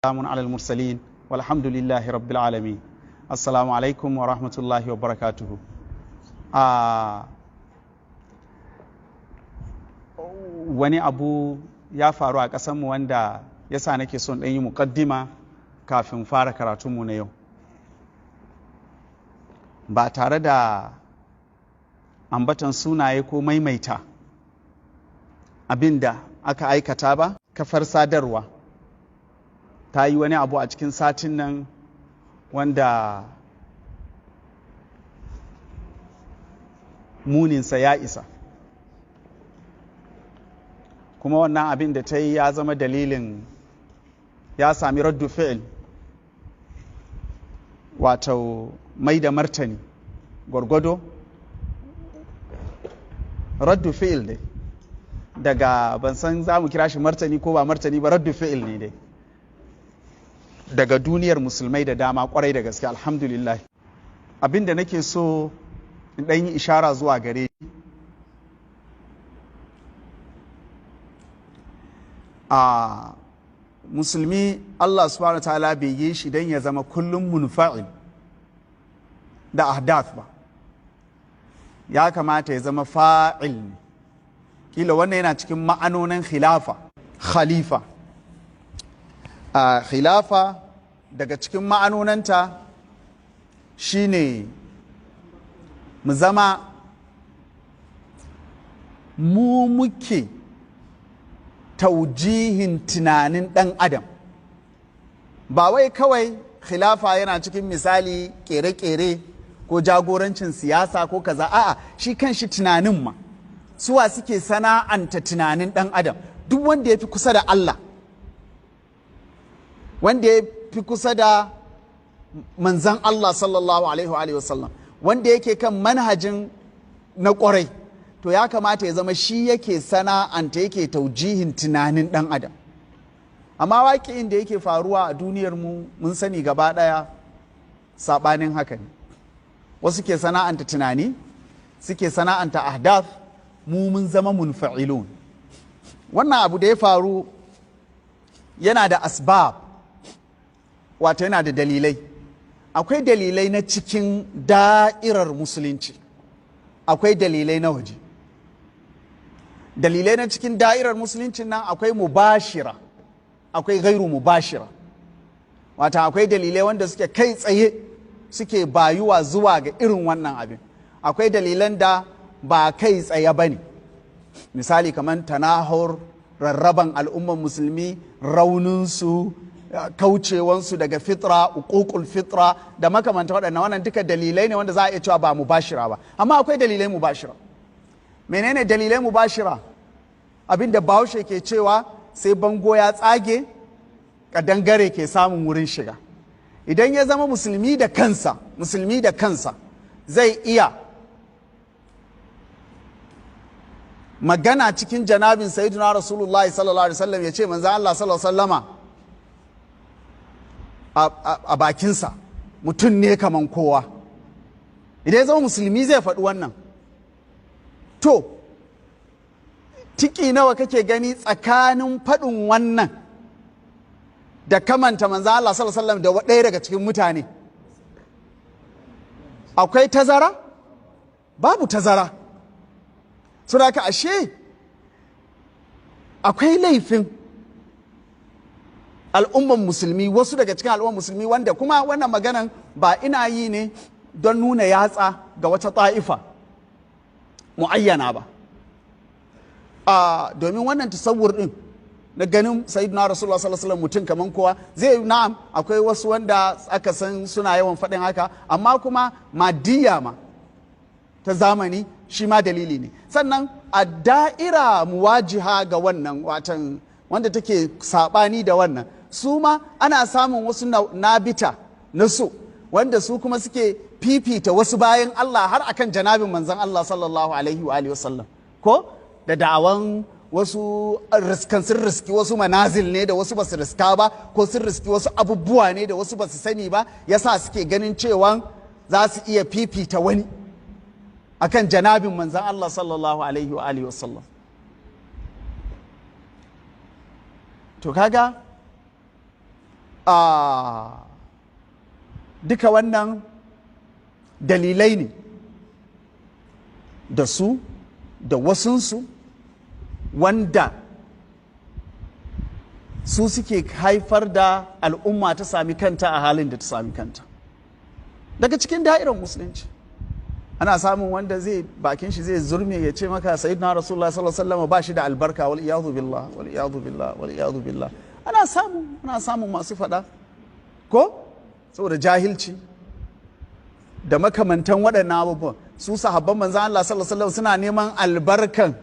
salamun alal mursalin walhamdulillahi rabbil alamin. Assalamu alaikum wa rahmatullahi wa barakatuhu. Wani abu ya faru a ƙasanmu wanda ya sa nake son ɗan yi muƙaddima kafin fara karatunmu na yau. Ba tare da ambatan sunaye ko maimaita abin da aka aikata ba, kafar sadarwa ta yi wani abu a cikin satin nan wanda muninsa ya isa, kuma wannan abin da ta yi ya zama dalilin ya sami raddu fi'il, wato mai da martani gwargwado raddu fi'il dai, daga ban san za mu kira shi martani ko ba martani ba, raddu fi'il ne dai daga duniyar musulmai da dama kwarai da gaske, alhamdulillah. Abin da nake so in ɗan yi ishara zuwa gare a musulmi, Allah subhanahu wa ta'ala bai yi shi don ya zama kullum munfa'il da ahdath ba, ya kamata ya zama fa'il ne. Kila wannan yana cikin ma'anonin khalifa. Khilafa daga cikin ma'anonanta shine mu zama mu muke taujihin tunanin ɗan adam, ba wai kawai khilafa yana cikin misali kere-kere ko jagorancin siyasa ko kaza, a'a shi kan shi tunanin ma suwa suke sana'anta tunanin ɗan adam. Duk wanda ya fi kusa da Allah, wanda ya fi kusa da manzan Allah sallallahu alaihi wasallam, wanda yake kan manhajin na ƙwarai, to ya kamata ya zama shi yake sana'anta, yake taujihin tunanin ɗan adam. Amma waƙi'in da yake faruwa a duniyar mu mun sani gaba ɗaya saɓanin haka ne. Wasu ke sana'anta tunani, suke sana'anta ahdath, mu mun zama munfa'ilun. Wannan abu da ya faru yana da asbab, wato yana da dalilai. Akwai dalilai na cikin da'irar musulunci, akwai dalilai na waje. Dalilai na cikin da'irar musulunci nan akwai mubashira, akwai gairu mubashira, wata akwai dalilai wanda suke kai tsaye suke bayuwa zuwa ga irin wannan abin. Akwai dalilan da ba kai tsaye ba ne, misali kamar tanahur, rarraban al'umman musulmi, rauninsu, kaucewansu daga fitra, uququl fitra da makamanta waɗannan. Wannan duka dalilai ne wanda za a iya cewa ba mubashira ba, amma akwai dalilai mubashira. Menene dalilai mubashira? Abinda Bahaushe ke cewa sai bango ya tsage kadangare ke samun wurin shiga. Idan ya zama musulmi da kansa zai iya magana cikin janabin sayyidina Rasulullahi sallallahu alaihi wasallam, ya ce manzo Allah sallallahu alaihi wasallama a bakinsa mutum ne kaman kowa. Idan ya zama musulmi zai faɗi wannan, to tiki nawa kake gani tsakanin faɗin wannan da kamanta manzo Allah sallallahu alaihi wasallam da ɗaya daga cikin mutane? Akwai tazara? Babu tazara. Saboda haka ashe akwai laifin al'umman musulmi, wasu daga cikin al'umman musulmi, wanda kuma wannan maganan ba ina yi ne don nuna yatsa ga wata ta'ifa mu'ayyana ba. Domin wannan tasawur din na ganin sayyidina Rasulullah sallallahu alaihi wasallam mutum kaman kowa zai yi, na'am akwai wasu wanda aka san suna yawan faɗin haka, amma kuma madiyya ma ta zamani shi ma dalili ne. Sannan a da'ira muwajiha ga wannan, watan wanda take saɓani da wannan, su ma ana samun wasu nabita na so wanda su kuma suke fifita wasu bayan Allah har akan janabin manzon Allah sallallahu alaihi wa alihi wasallam, ko da da'awan wasu sun riski wasu manazil ne da wasu basu riska ba, ko sun riski wasu abubuwa ne da wasu basu sani ba, yasa suke ganin cewa za su iya fifita wani akan janabin manzon Allah sallallahu alaihi wa alihi wasallam. To kaga duka wannan dalilai ne da su da wasunsu wanda su suke haifar da al'umma ta sami kanta a halin da ta sami kanta. Daga cikin da'irar musulunci ana samun wanda zai bakin shi zai zurme ya ce maka sayyidina rasulullah sallallahu alaihi wasallam ba shi da albarka, wal iyadu billah wal iyadu billah wal iyadu billah. Ana samun masu faɗa ko saboda jahilci da makamantan waɗannan abubuwan. Su sahabban manzan Allah sallallahu alaihi wasallam suna neman albarkan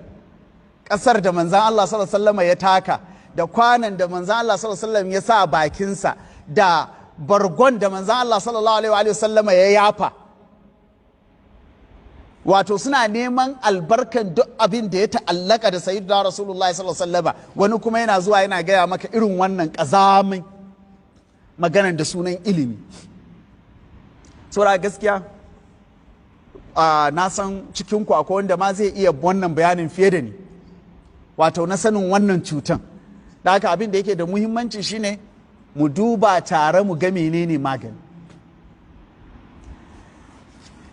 ƙasar da manzan Allah sallallahu alaihi wasallam ya taka, da kwanan da manzan Allah sallallahu alaihi wasallam ya sa bakinsa, da bargon da manzan Allah sallallahu alaihi wasallam ya yafa. Wato suna neman albarkan duk abin da ya ta'allaka da sayyidina rasulullahi sallallahu alaihi wasallam. Wani kuma yana zuwa yana gaya maka irin wannan ƙazamin maganar da sunan ilimi. Saboda gaskiya na san cikinku akwai wanda ma zai iya wannan bayanin fiye da ni, wato na sanin wannan cutan. Da haka abin da yake da muhimmanci shine mu duba tare mu ga menene magani.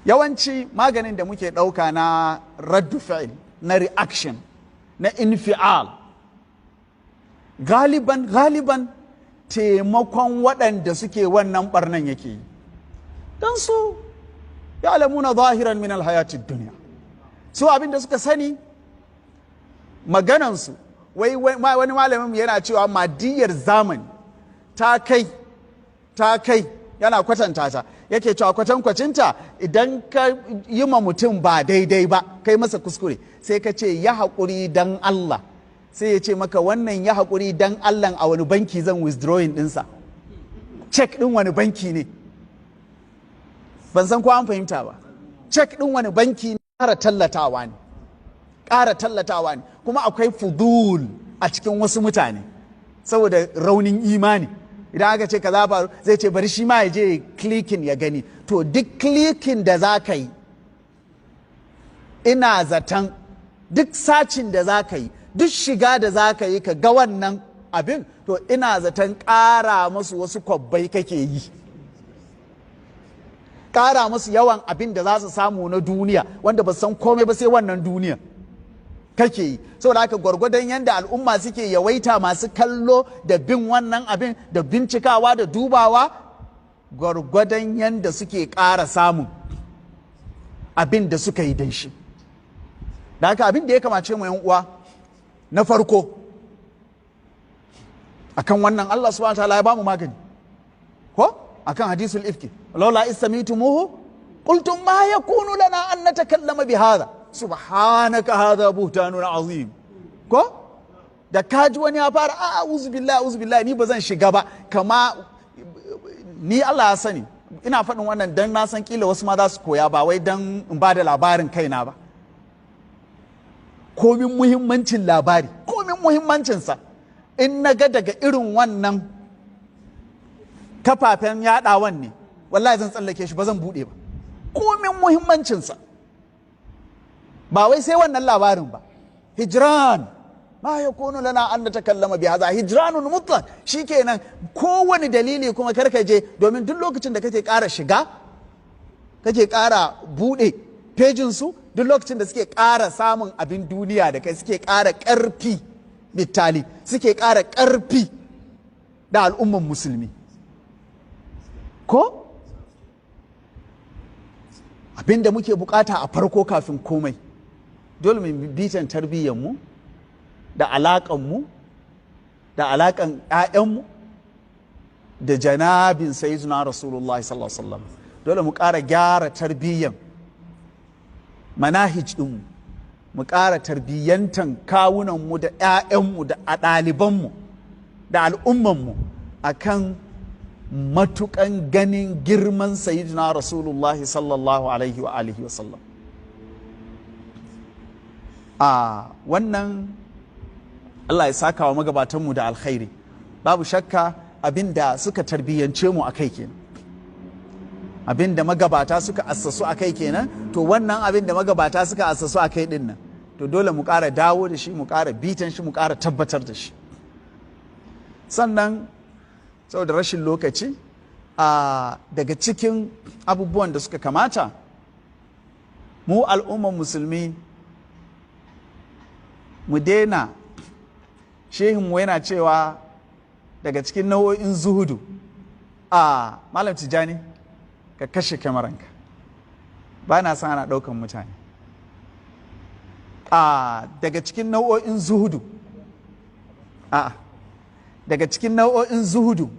Yawanci maganin da muke ɗauka na raddu fi'il, na reaction, na infial, galiban taimakon waɗanda suke wannan ɓarnan yake yi. Don su ya alamuna zahiran min alhayatid duniya, su abin da suka sani maganansu. Wani malamin yana cewa madiyar zamani ta kai yana kwatanta ta, yake cewa kwatankwacinta idan ka yi ma mutum ba daidai ba, kai masa kuskure, sai ka ce ya haƙuri dan Allah, sai ya ce maka wannan ya haƙuri dan Allah a wani banki zan withdrawing ɗinsa, cek ɗin wani banki ne, ban san ko an fahimta ba, cek ɗin wani banki ne. Ƙara tallatawa ne, kuma akwai fudul a cikin wasu mutane saboda raunin imani. Idan aka ce kaza faru zai ce bari shi ma ya je klikin ya gani. To duk klikin da za ka yi, ina zaton duk sacin da za ka yi, duk shiga da za ka yi ka ga wannan abin, to ina zaton ƙara musu wasu kwabbai kake yi, ƙara musu yawan abin da za su samu na duniya wanda ba san komai ba sai wannan duniya kake yi. Saboda haka gwargwadon yadda al'umma suke yawaita masu kallo da bin wannan abin da bincikawa da dubawa, gwargwadon yadda suke ƙara samun abin da suka yi don shi. Da haka abin da ya kamace mu yan uwa na farko akan wannan Allah subhanahu wa ta'ala ya bamu magani ko akan hadisul ifki, laula istamitumuhu qultum ma yakunu lana an natakallama bihadha subhanaka hadha buhtanun azim. Ko da kaji wani ya fara a'udhu billahi ni ba zan shiga ba, kama ni Allah ya sani ina faɗin wannan dan na san kila wasu ma za su koya, ba wai dan in ba da labarin kaina ba. Komin muhimmancin labari, komin muhimmancinsa, in na ga daga irin wannan kafafen yaɗawan ne, wallahi zan tsallake shi, ba zan buɗe ba, komin muhimmancinsa. Ba wai sai wannan labarin ba, hijran ma yakunu lana an natakallama bi hadha hijranun mutlaq, shikenan kowane dalili kuma karka je, domin duk lokacin da kake ƙara shiga, kake ƙara buɗe pejin su, duk lokacin da suke ƙara samun abin duniya da kai, suke ƙara ƙarfi bitali, suke ƙara ƙarfi da al'umman musulmi. Ko abin da muke bukata a farko kafin komai, dole mu bitan tarbiyyarmu da alaƙanmu da alaƙan ‘ya'yanmu da janabin sayyidina Rasulullah sallallahu alaihi wasallam. Dole mu ƙara gyara tarbiyyar manahij ɗinmu, mu ƙara tarbiyyantan kawunanmu da ‘ya'yanmu da ɗalibanmu da al'ummanmu akan matuƙan ganin girman sayyidina Rasulullah sallallahu alaihi wa alihi wasallam. Wannan Allah ya saka wa magabatanmu da alkhairi. Babu shakka abin da suka tarbiyyance mu a kai kenan, abin da magabata suka assasu a kai kenan, to wannan abin da magabata suka assasu a kai dinnan, to dole mu ƙara dawo da shi, mu ƙara bitan shi, mu ƙara tabbatar da shi. Sannan saboda rashin lokaci daga cikin abubuwan da suka kamata mu al'ummar musulmi mu daina, shehinmu yana cewa daga cikin nau'o'in zuhudu malam Tijjani ka kashe kyamaranka, ba na san ana ɗaukan mutane. Daga cikin nau'o'in zuhudu daga cikin nau'o'in zuhudu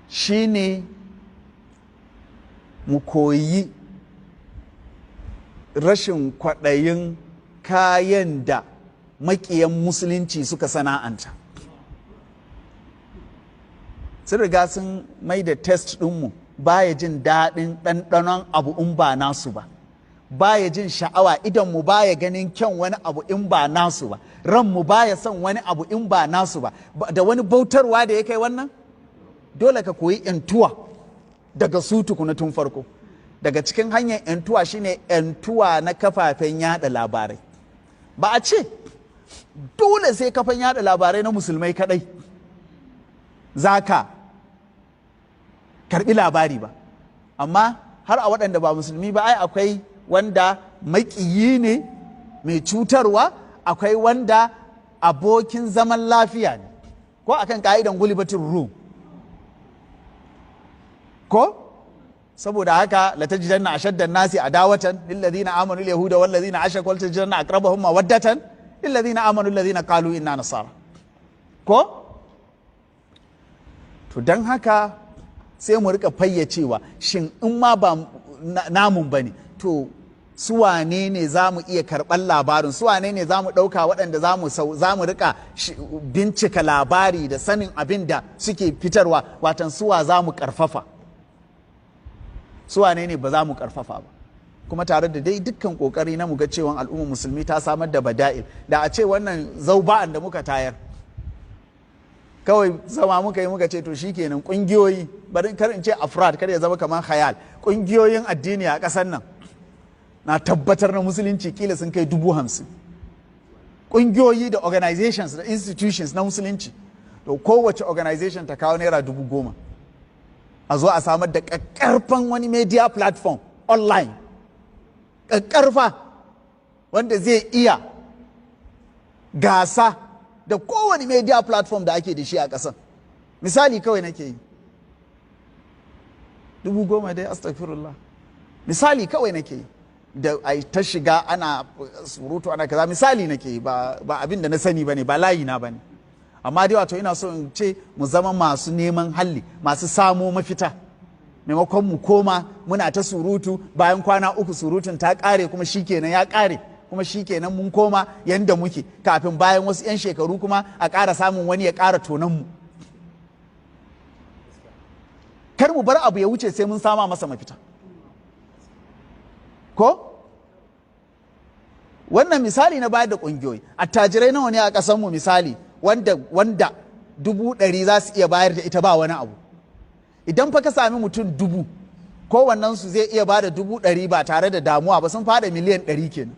shine mu koyi rashin kwaɗayin kayan da maƙiyan musulunci suka sana'anta. Sun riga sun mai da test ɗinmu baya jin daɗin ɗanɗanon abu in ba nasu ba, baya jin sha'awa idanmu baya ganin kyan wani abu in ba nasu ba, ranmu baya son wani abu in ba nasu ba. Da wani bautarwa da ya kai wannan, dole ka koyi ‘yantuwa daga su tukuna tun farko. Daga cikin hanyar ‘yantuwa shine ‘yantuwa na kafafen yada labarai. Ba a ce dole sai kafan yada labarai na musulmai kadai za ka karbi labari ba, amma har a waɗanda ba musulmi ba ai akwai wanda maƙiyi ne mai cutarwa, akwai wanda abokin zaman lafiya ne, ko akan ka'idan gulibatin rum ko saboda haka la tajidanna ashaddan nasi adawatan lil ladina amanu al yahuda wal ladina ashraku wal tajidanna aqrabahum mawaddatan lil ladina amanu alladhina qalu inna nasara ko. To dan haka sai mu rika fayyacewa, shin in ma ba namun bane to su wane ne za mu iya karɓar labarin, su wane ne za mu ɗauka waɗanda za mu rika bincika labari da sanin abin da suke fitarwa, watan suwa za mu ƙarfafa, su wane ne ba za mu ƙarfafa ba. Kuma tare da dai dukkan ƙoƙari na muga cewa al'ummar musulmi ta samar da bada'il, da a ce wannan zauba'an da muka tayar kawai zama muka yi muka ce to shikenan ƙungiyoyi, bari kar in ce afrad kar ya zama kamar khayal, ƙungiyoyin addini a ƙasar nan na tabbatar na musulunci kila sun kai 50,000 ƙungiyoyi da organizations da institutions na musulunci, to kowace organization ta kawo naira 10,000 a zo a samar da ƙaƙƙarfan wani media platform online ƙaƙƙarfa wanda zai iya gasa da kowane media platform da ake da shi a ƙasar. Misali kawai nake yi 10,000 dai astaghfirullah, misali kawai nake yi da ai ta shiga ana surutu ana kaza, misali nake yi ba abin da na sani bane, ba layi na bane, amma dai wato ina so in ce mu zama masu neman halli, masu samo mafita, maimakon mu koma muna ta surutu bayan kwana 3 surutun ta kare kuma shikenan ya kare kuma shikenan mun koma yanda muke, kafin bayan wasu 'yan shekaru kuma a ƙara samun wani ya ƙara tonan mu. Kar mu bar abu ya wuce sai mun sama masa mafita ko. Wannan misali na bayar da ƙungiyoyi, attajirai nawa ne a ƙasanmu misali wanda 100,000 za su iya bayar da ita ba wani abu. Idan fa ka sami mutum 1000 kowannensu zai iya ba da 100,000 ba tare da damuwa ba, sun fada miliyan 100 kenan.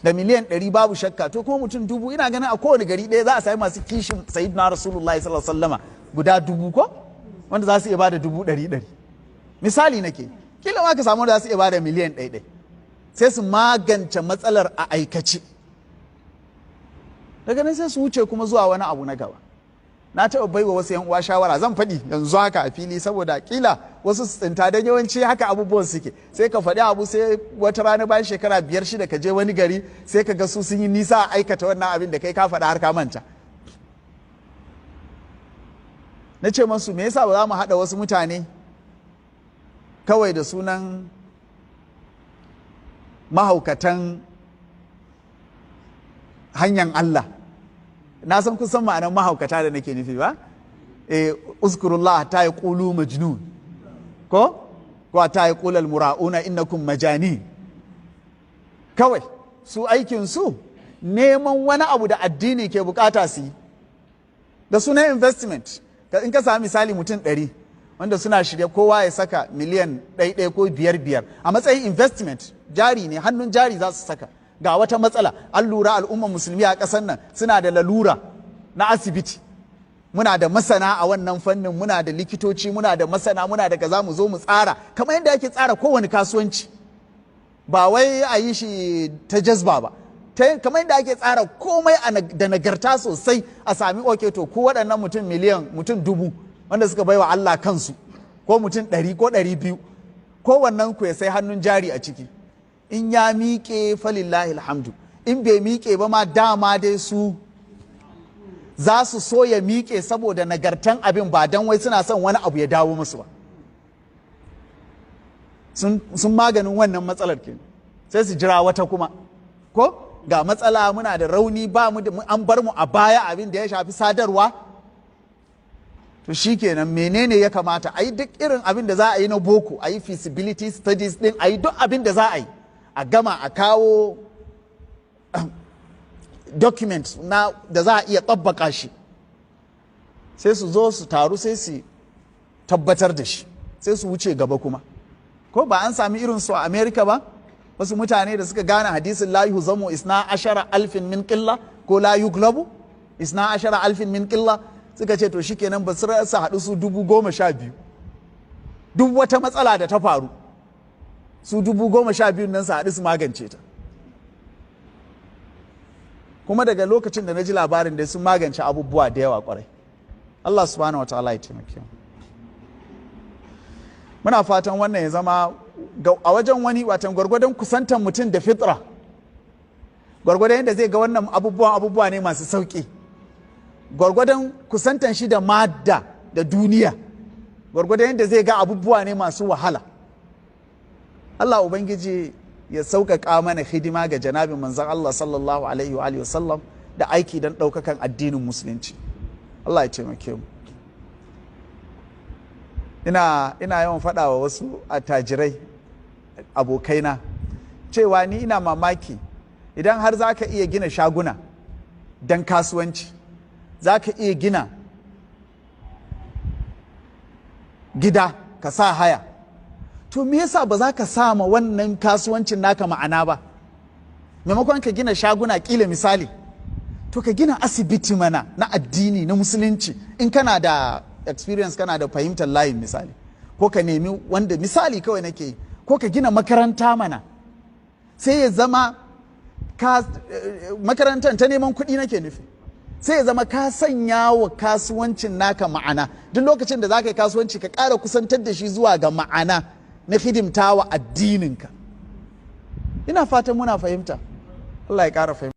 Da miliyan 100 babu shakka, to kuma mutum 1000 ina ganin a kowane gari ɗaya za a sami masu kishin sayyidina rasulullahi sallallahu alaihi wasallama guda 1000 ko wanda za su iya ba da 100,000. Misali nake, kila ma ka samu da za su iya ba da miliyan 1 sai su magance matsalar a aikace, daga nan sai su wuce kuma zuwa wani abu na gaba. Na taɓa baiwa wasu 'yan uwa shawara, zan faɗi yanzu haka a fili saboda kila wasu su tsinta, don yawanci haka abubuwan suke, sai ka faɗi abu sai wata rana bayan shekara 5-6 ka je wani gari sai ka ga su sun yi nisa a aikata wannan abin da kai ka faɗa har ka manta. Na ce masu me yasa ba za mu haɗa wasu mutane kawai da sunan mahaukatan hanyar Allah. Na san kun san ma'anar mahaukata da nake nufi ba? Uzkurullah ta yi ƙulu majnun ko ta yi ƙulal mura'una innakum majani. Kawai su aikin su neman wani abu da addini ke bukata su yi da sunan investment. In ka sami misali mutum 100 wanda suna shirya kowa ya saka miliyan 1 ko 5 a matsayin investment, jari ne, hannun jari za su saka ga wata matsala, an lura al'ummar musulmi a ƙasar nan suna da lalura na asibiti, muna da masana a wannan fannin, muna da likitoci, muna da masana, muna da kaza, mu zo mu tsara kamar yadda ake tsara kowane kasuwanci, ba wai a yi shi ta jazba ba, kamar yadda ake tsara komai da nagarta sosai, a sami oke to ko waɗannan mutum miliyan, mutum 1000 wanda suka baiwa Allah kansu, ko mutum 100 ko 200, ko wannan ku ya sai hannun jari a ciki, in ya miƙe falillahi alhamdu, in bai miƙe ba ma dama dai su za su so ya miƙe saboda nagartan abin, ba don wai suna son wani abu ya dawo musu ba. Sun maganin wannan matsalar ke, sai su jira wata kuma, ko ga matsala muna da rauni, ba mu da an bar mu a baya abin da ya shafi sadarwa, to shi kenan menene ya kamata a yi duk irin abin da za a yi na boko, a yi feasibility studies din, a yi duk abin da za a yi, a gama a kawo document da za a iya tabbaka shi, sai su zo su taru sai su tabbatar da shi, sai su wuce gaba kuma. Ko ba an sami irin su a America ba, wasu mutane da suka gane hadisin la yuhzamu isna ashara alfin min qilla, ko la yuglabu isna ashara alfin min qilla, suka ce to shikenan ba su rasa haɗu su 12,000, duk wata matsala da ta faru su 12,000 nan su haɗu su magance ta. Kuma daga lokacin da na ji labarin da sun magance abubuwa da yawa kwarai. Allah subhanahu wa ta'ala ya taimake mu. Muna fatan wannan ya zama a wajen wani, watan gwargwadon kusantan mutum da fitra, gwargwadon yadda zai ga wannan abubuwa ne masu sauƙi, gwargwadon kusantan shi da madda da duniya, gwargwadon yadda zai ga abubuwa ne masu wahala. Allah Ubangiji ya sauƙaƙa mana hidima ga janabin manzan Allah sallallahu alaihi wa sallam da aiki don ɗaukakan addinin musulunci. Allah ya taimake mu. Ina yawan faɗa wa wasu attajirai abokaina cewa ni ina mamaki idan har za ka iya gina shaguna don kasuwanci, za ka iya gina gida ka sa haya, to me yasa ba za ka sa ma wannan kasuwancin naka ma'ana ba? Maimakon ka gina shaguna kila misali, to ka gina asibiti mana na addini na musulunci, in kana da experience, kana da fahimtar layin misali, ko ka nemi wanda misali kawai nake yi, ko ka gina makaranta mana, sai ya zama makarantar ta neman kuɗi nake nufi, sai ya zama ka sanya wa kasuwancin naka ma'ana. Duk lokacin da za ka yi kasuwanci ka ƙara kusantar da shi zuwa ga ma'ana na hidimta wa addininka. Ina fatan muna fahimta. Allah ya ƙara fahimta.